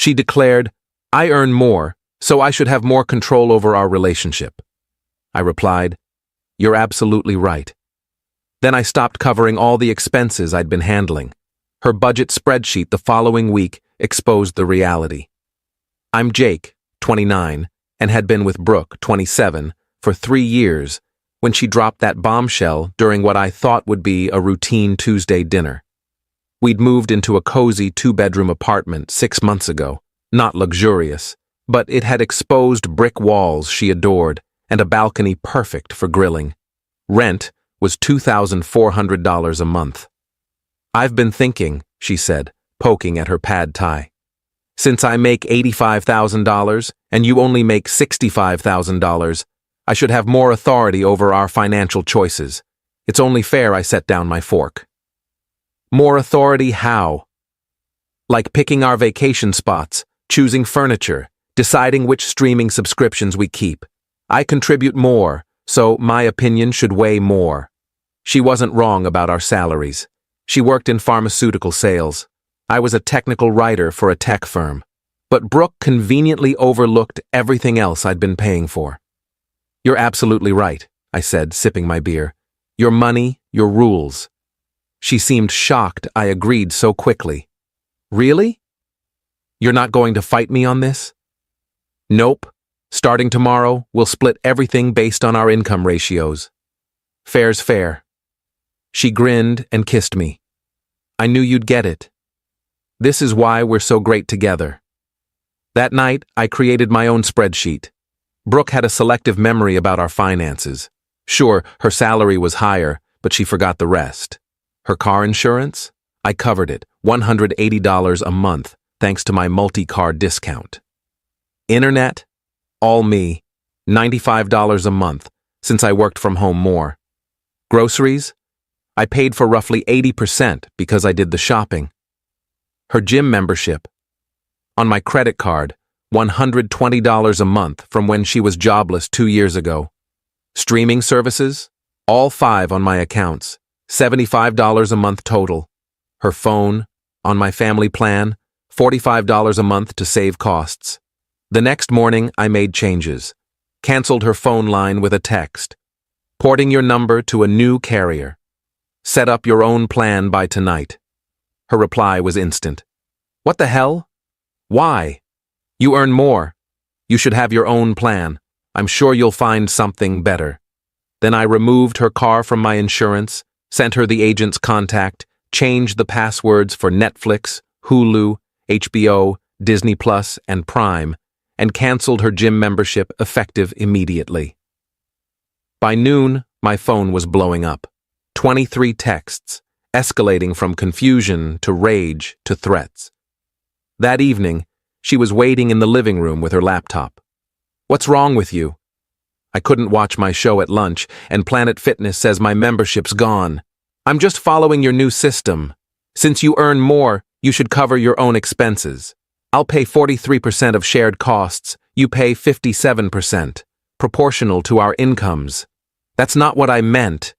She declared, "I earn more, so I should have more control over our relationship." I replied, "You're absolutely right." Then I stopped covering all the expenses I'd been handling. Her budget spreadsheet the following week exposed the reality. I'm Jake, 29, and had been with Brooke, 27, for 3 years when she dropped that bombshell during what I thought would be a routine Tuesday dinner. We'd moved into a cozy 2-bedroom apartment 6 months ago, not luxurious, but it had exposed brick walls she adored and a balcony perfect for grilling. Rent was $2,400 a month. "I've been thinking," she said, poking at her pad thai. "Since I make $85,000 and you only make $65,000, I should have more authority over our financial choices. It's only fair I set down my fork." "More authority how?" "Like picking our vacation spots, choosing furniture, deciding which streaming subscriptions we keep. I contribute more, so my opinion should weigh more." She wasn't wrong about our salaries. She worked in pharmaceutical sales. I was a technical writer for a tech firm. But Brooke conveniently overlooked everything else I'd been paying for. "You're absolutely right," I said, sipping my beer. "Your money, your rules." She seemed shocked I agreed so quickly. "Really? You're not going to fight me on this?" "Nope. Starting tomorrow, we'll split everything based on our income ratios. Fair's fair." She grinned and kissed me. "I knew you'd get it. This is why we're so great together." That night, I created my own spreadsheet. Brooke had a selective memory about our finances. Sure, her salary was higher, but she forgot the rest. Her car insurance? I covered it, $180 a month, thanks to my multi-car discount. Internet? All me, $95 a month, since I worked from home more. Groceries? I paid for roughly 80% because I did the shopping. Her gym membership? On my credit card, $120 a month from when she was jobless 2 years ago. Streaming services? All 5 on my accounts, $75 a month total. Her phone? On my family plan, $45 a month to save costs. The next morning, I made changes. Canceled her phone line with a text. Porting your number to a new carrier. Set up your own plan by tonight. Her reply was instant. "What the hell? Why? You earn more. You should have your own plan. I'm sure you'll find something better." Then I removed her car from my insurance, sent her the agent's contact, changed the passwords for Netflix, Hulu, HBO, Disney Plus, and Prime, and canceled her gym membership effective immediately. By noon, my phone was blowing up. 23 texts, escalating from confusion to rage to threats. That evening, she was waiting in the living room with her laptop. "What's wrong with you?" "I couldn't watch my show at lunch, and Planet Fitness says my membership's gone." "I'm just following your new system. Since you earn more, you should cover your own expenses. I'll pay 43% of shared costs, you pay 57%, proportional to our incomes." "That's not what I meant."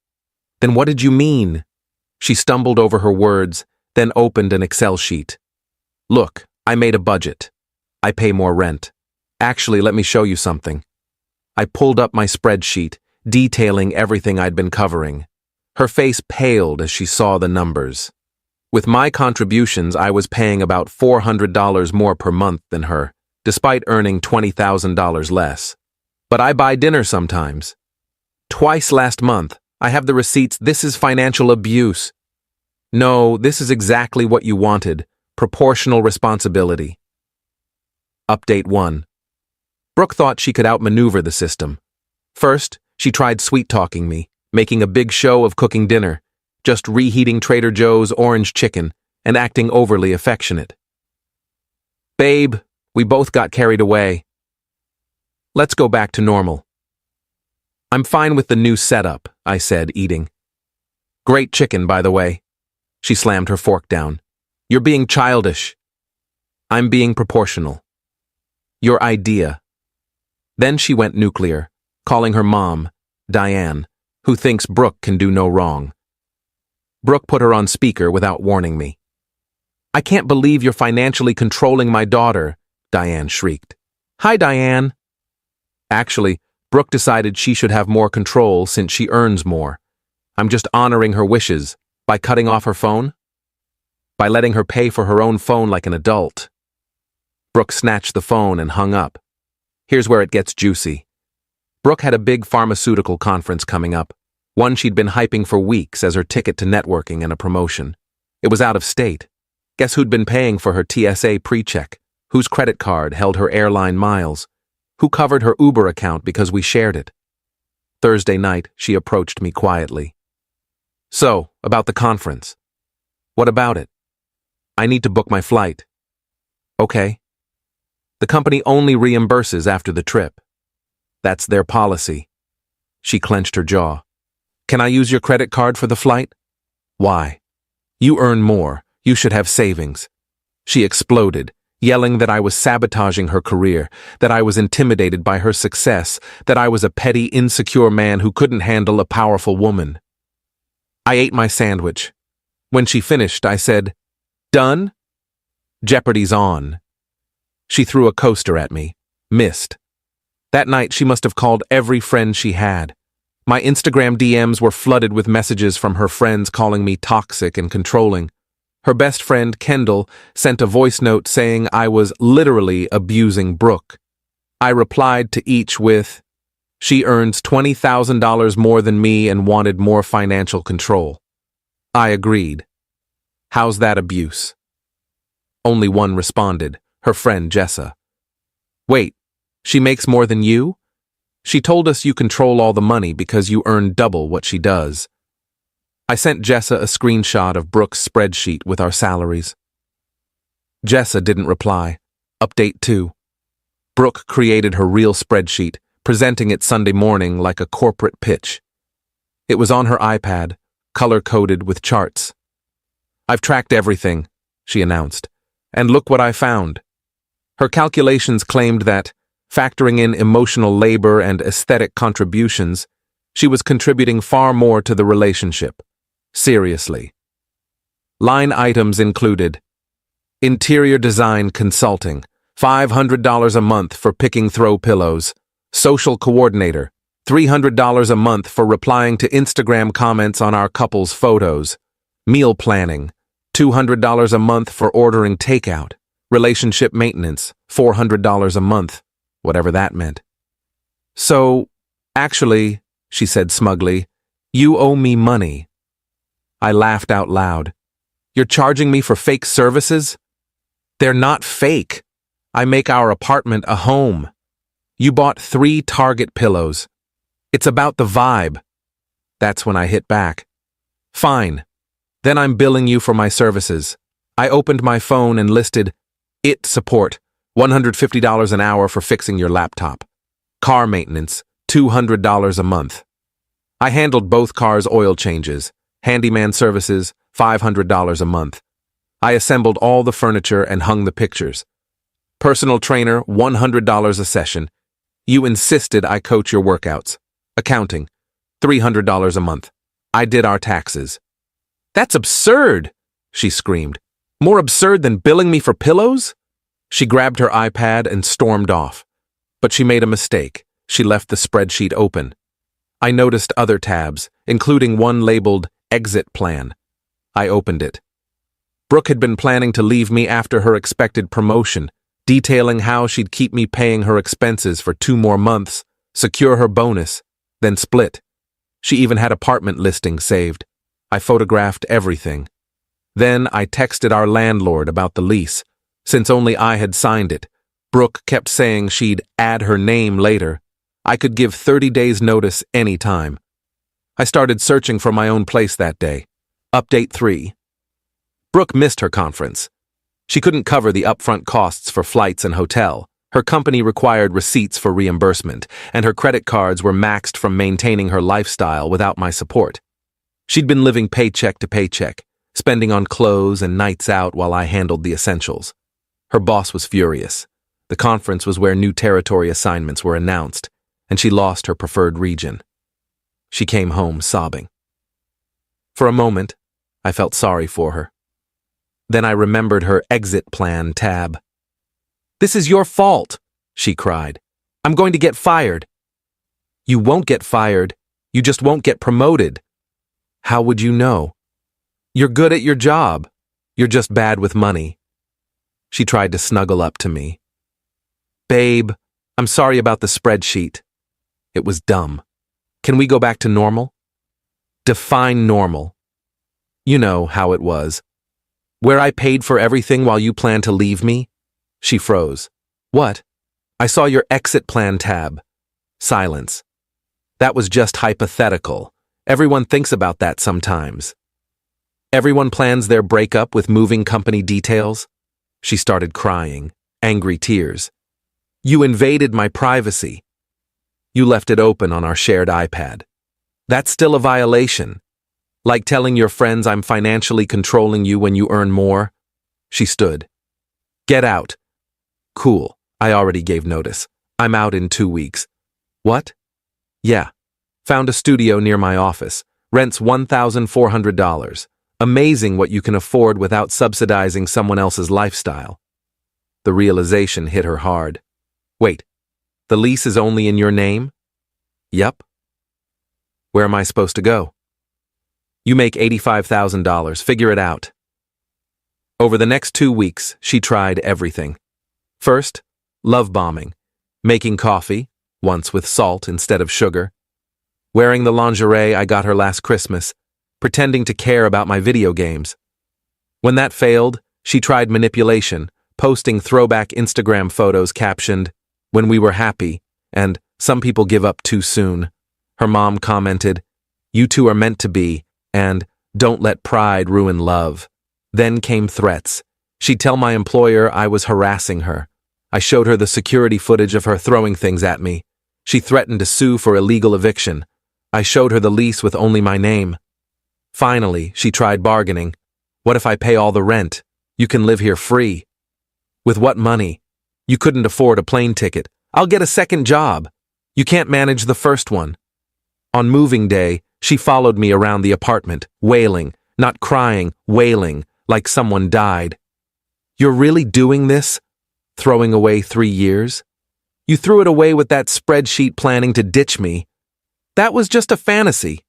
"Then what did you mean?" She stumbled over her words, then opened an Excel sheet. "Look, I made a budget. I pay more rent. Actually, let me show you something." I pulled up my spreadsheet, detailing everything I'd been covering. Her face paled as she saw the numbers. With my contributions, I was paying about $400 more per month than her, despite earning $20,000 less. "But I buy dinner sometimes. Twice last month. I have the receipts. This is financial abuse." "No, this is exactly what you wanted. Proportional responsibility." Update 1. Brooke thought she could outmaneuver the system. First, she tried sweet-talking me, making a big show of cooking dinner, just reheating Trader Joe's orange chicken and acting overly affectionate. "Babe, we both got carried away. Let's go back to normal." "I'm fine with the new setup," I said, eating. "Great chicken, by the way." She slammed her fork down. "You're being childish." "I'm being proportional." "Your idea." Then she went nuclear, calling her mom, Diane, who thinks Brooke can do no wrong. Brooke put her on speaker without warning me. I can't believe you're financially controlling my daughter, Diane shrieked. Hi, Diane. Actually, Brooke decided she should have more control since she earns more. I'm just honoring her wishes by cutting off her phone, by letting her pay for her own phone like an adult. Brooke snatched the phone and hung up. Here's where it gets juicy. Brooke had a big pharmaceutical conference coming up, one she'd been hyping for weeks as her ticket to networking and a promotion. It was out of state. Guess who'd been paying for her TSA pre-check? Whose credit card held her airline miles? Who covered her Uber account because we shared it? Thursday night, she approached me quietly. So, about the conference. What about it? I need to book my flight. Okay. The company only reimburses after the trip. That's their policy. She clenched her jaw. Can I use your credit card for the flight? Why? You earn more. You should have savings. She exploded, yelling that I was sabotaging her career, that I was intimidated by her success, that I was a petty, insecure man who couldn't handle a powerful woman. I ate my sandwich. When she finished, I said, "Done? Jeopardy's on." She threw a coaster at me. Missed. That night, she must have called every friend she had. My Instagram DMs were flooded with messages from her friends calling me toxic and controlling. Her best friend, Kendall, sent a voice note saying I was literally abusing Brooke. I replied to each with, "She earns $20,000 more than me and wanted more financial control." I agreed. How's that abuse? Only one responded, her friend Jessa. Wait, she makes more than you? She told us you control all the money because you earn double what she does. I sent Jessa a screenshot of Brooke's spreadsheet with our salaries. Jessa didn't reply. Update 2. Brooke created her real spreadsheet, presenting it Sunday morning like a corporate pitch. It was on her iPad, color-coded with charts. I've tracked everything, she announced, and look what I found. Her calculations claimed that, factoring in emotional labor and aesthetic contributions, she was contributing far more to the relationship. Seriously. Line items included interior design consulting, $500 a month for picking throw pillows, social coordinator, $300 a month for replying to Instagram comments on our couple's photos, meal planning, $200 a month for ordering takeout, relationship maintenance, $400 a month, whatever that meant. So, actually, she said smugly, you owe me money. I laughed out loud. You're charging me for fake services? They're not fake. I make our apartment a home. You bought 3 Target pillows. It's about the vibe. That's when I hit back. Fine. Then I'm billing you for my services. I opened my phone and listed IT support, $150 an hour for fixing your laptop. Car maintenance, $200 a month. I handled both cars' oil changes. Handyman services, $500 a month. I assembled all the furniture and hung the pictures. Personal trainer, $100 a session. You insisted I coach your workouts. Accounting, $300 a month. I did our taxes. That's absurd, she screamed. More absurd than billing me for pillows? She grabbed her iPad and stormed off. But she made a mistake. She left the spreadsheet open. I noticed other tabs, including one labeled Exit Plan. I opened it. Brooke had been planning to leave me after her expected promotion, detailing how she'd keep me paying her expenses for 2 more months, secure her bonus, then split. She even had apartment listings saved. I photographed everything. Then I texted our landlord about the lease. Since only I had signed it, Brooke kept saying she'd add her name later. I could give 30 days notice any time. I started searching for my own place that day. Update 3. Brooke missed her conference. She couldn't cover the upfront costs for flights and hotel. Her company required receipts for reimbursement, and her credit cards were maxed from maintaining her lifestyle without my support. She'd been living paycheck to paycheck, spending on clothes and nights out while I handled the essentials. Her boss was furious. The conference was where new territory assignments were announced, and she lost her preferred region. She came home sobbing. For a moment, I felt sorry for her. Then I remembered her exit plan tab. "This is your fault," she cried. "I'm going to get fired." "You won't get fired. You just won't get promoted." "How would you know?" "You're good at your job. You're just bad with money." She tried to snuggle up to me. "Babe, I'm sorry about the spreadsheet. It was dumb. Can we go back to normal?" "Define normal." "You know how it was. Where I paid for everything while you planned to leave me?" She froze. "What?" "I saw your exit plan tab." Silence. "That was just hypothetical. Everyone thinks about that sometimes." "Everyone plans their breakup with moving company details?" She started crying, angry tears. "You invaded my privacy. You left it open on our shared iPad. That's still a violation. Like telling your friends I'm financially controlling you when you earn more." She stood. "Get out." "Cool, I already gave notice. I'm out in 2 weeks." "What?" "Yeah. Found a studio near my office. Rents $1,400. Amazing what you can afford without subsidizing someone else's lifestyle." The realization hit her hard. "Wait, the lease is only in your name?" "Yep." "Where am I supposed to go?" "You make $85,000. Figure it out." Over the next 2 weeks, she tried everything. First, love bombing, making coffee, once with salt instead of sugar, wearing the lingerie I got her last Christmas, pretending to care about my video games. When that failed, she tried manipulation, posting throwback Instagram photos captioned, "When we were happy," and "Some people give up too soon." Her mom commented, "You two are meant to be," and "Don't let pride ruin love." Then came threats. She'd tell my employer I was harassing her. I showed her the security footage of her throwing things at me. She threatened to sue for illegal eviction. I showed her the lease with only my name. Finally, she tried bargaining. "What if I pay all the rent? You can live here free." "With what money? You couldn't afford a plane ticket." "I'll get a second job." "You can't manage the first one." On moving day, she followed me around the apartment, wailing, not crying, wailing, like someone died. "You're really doing this? Throwing away 3 years? You threw it away with that spreadsheet planning to ditch me. That was just a fantasy."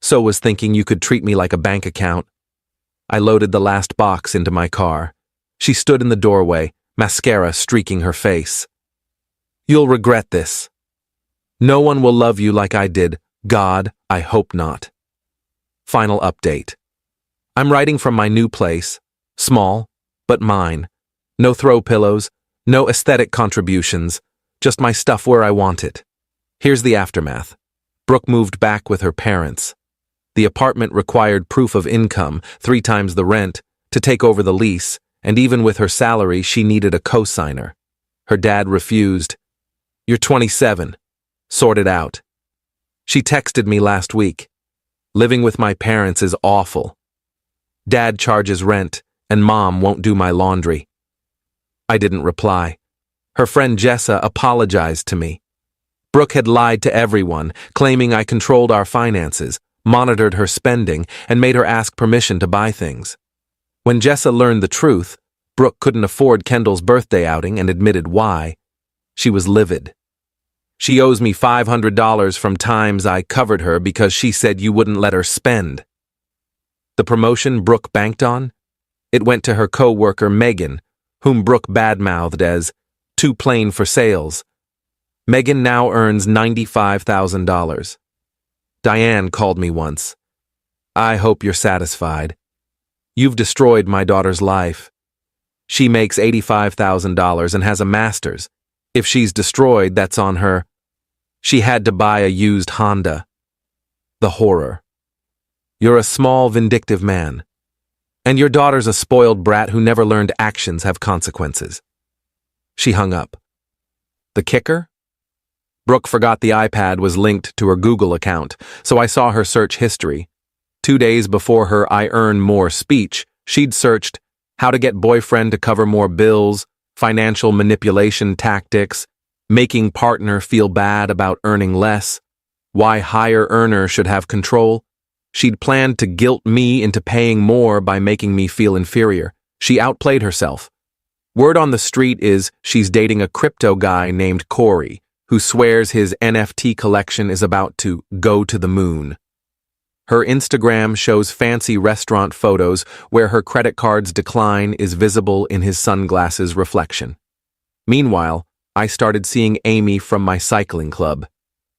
"So was thinking you could treat me like a bank account." I loaded the last box into my car. She stood in the doorway, mascara streaking her face. "You'll regret this. No one will love you like I did. God, I hope not." Final update. I'm writing from my new place. Small, but mine. No throw pillows, no aesthetic contributions, just my stuff where I want it. Here's the aftermath. Brooke moved back with her parents. The apartment required proof of income, 3 times the rent, to take over the lease, and even with her salary, she needed a co-signer. Her dad refused. "You're 27. Sort it out." She texted me last week. "Living with my parents is awful. Dad charges rent, and Mom won't do my laundry." I didn't reply. Her friend Jessa apologized to me. Brooke had lied to everyone, claiming I controlled our finances, monitored her spending, and made her ask permission to buy things. When Jessa learned the truth, Brooke couldn't afford Kendall's birthday outing and admitted why. She was livid. She owes me $500 from times I covered her because she said you wouldn't let her spend. The promotion Brooke banked on? It went to her co-worker Megan, whom Brooke badmouthed as too plain for sales. Megan now earns $95,000. Diane called me once. "I hope you're satisfied. You've destroyed my daughter's life. She makes $85,000 and has a master's. If she's destroyed, that's on her. She had to buy a used Honda." The horror. "You're a small, vindictive man. And your daughter's a spoiled brat who never learned actions have consequences." She hung up. The kicker? Brooke forgot the iPad was linked to her Google account, so I saw her search history. 2 days before her "I earn more" speech, she'd searched how to get boyfriend to cover more bills, financial manipulation tactics, making partner feel bad about earning less, why higher earner should have control. She'd planned to guilt me into paying more by making me feel inferior. She outplayed herself. Word on the street is she's dating a crypto guy named Qley, who swears his NFT collection is about to go to the moon. Her Instagram shows fancy restaurant photos where her credit card's decline is visible in his sunglasses reflection. Meanwhile, I started seeing Amy from my cycling club.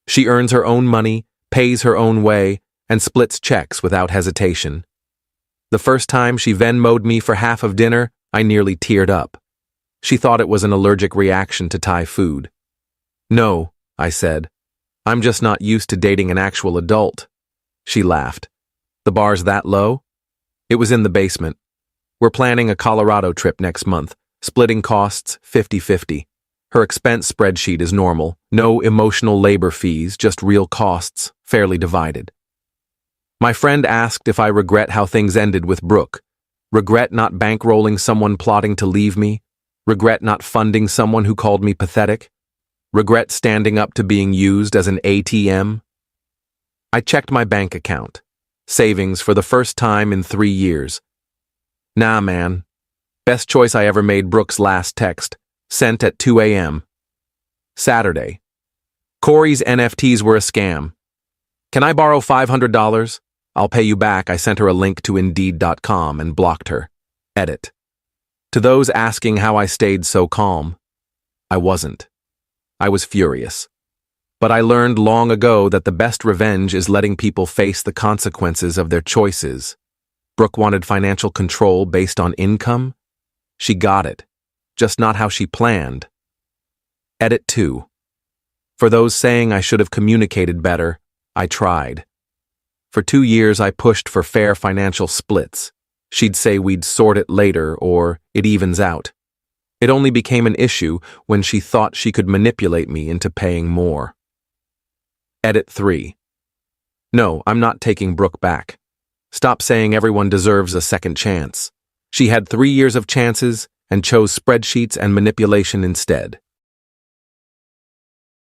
She earns her own money, pays her own way, and splits checks without hesitation. The first time she Venmo'd me for half of dinner, I nearly teared up. She thought it was an allergic reaction to Thai food. "No," I said. "I'm just not used to dating an actual adult." She laughed. "The bar's that low?" It was in the basement. "We're planning a Colorado trip next month, splitting costs 50-50. Her expense spreadsheet is normal. No emotional labor fees, just real costs, fairly divided." My friend asked if I regret how things ended with Brooke. Regret not bankrolling someone plotting to leave me? Regret not funding someone who called me pathetic? Regret standing up to being used as an ATM? I checked my bank account. Savings for the first time in 3 years. Nah, man. Best choice I ever made. Brooke's last text, sent at 2 a.m. Saturday. Corey's NFTs were a scam. "Can I borrow $500? I'll pay you back." I sent her a link to Indeed.com and blocked her. Edit. To those asking how I stayed so calm, I wasn't. I was furious. But I learned long ago that the best revenge is letting people face the consequences of their choices. Brooke wanted financial control based on income. She got it, just not how she planned. Edit 2. For those saying I should have communicated better, I tried. For 2 years I pushed for fair financial splits. She'd say we'd sort it later or it evens out. It only became an issue when she thought she could manipulate me into paying more. Edit 3. No, I'm not taking Brooke back. Stop saying everyone deserves a second chance. She had 3 years of chances and chose spreadsheets and manipulation instead.